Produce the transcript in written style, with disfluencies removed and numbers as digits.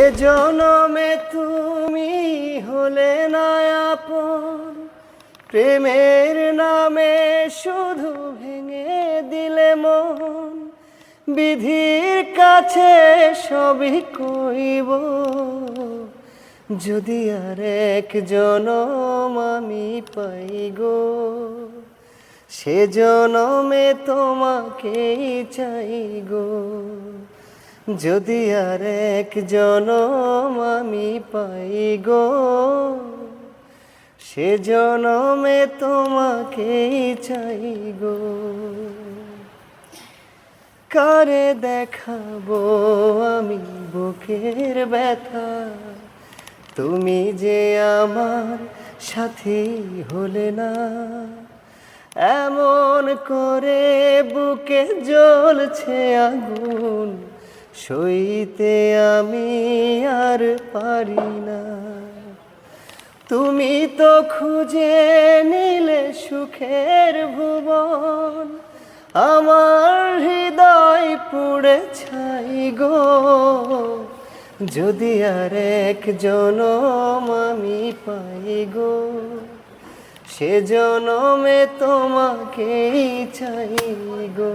এ জনমে তুমি হলে না আপন, প্রেমের নামে শুধু ভেঙে দিলে মন। বিধির কাছে সবই কইব, যদি আর এক জনম আমি পাই গো, সে জনমে তোমাকেই চাই গো। যদি আর এক জনম আমি পাই গো, সে জনমে তোমাকেই চাই গো। কারে দেখাবো আমি বুকের ব্যথা, তুমি যে আমার সাথী হলে না। এমন করে বুকে জ্বলছে আগুন, সইতে আমি আর পারি না। তুমি তো খুঁজে নিলে সুখের ভুবন, আমার হৃদয় পুড়ে ছাই গো। যদি আর এক জনম আমি পাই গো, সে জনমে তোমাকেই চাই গো।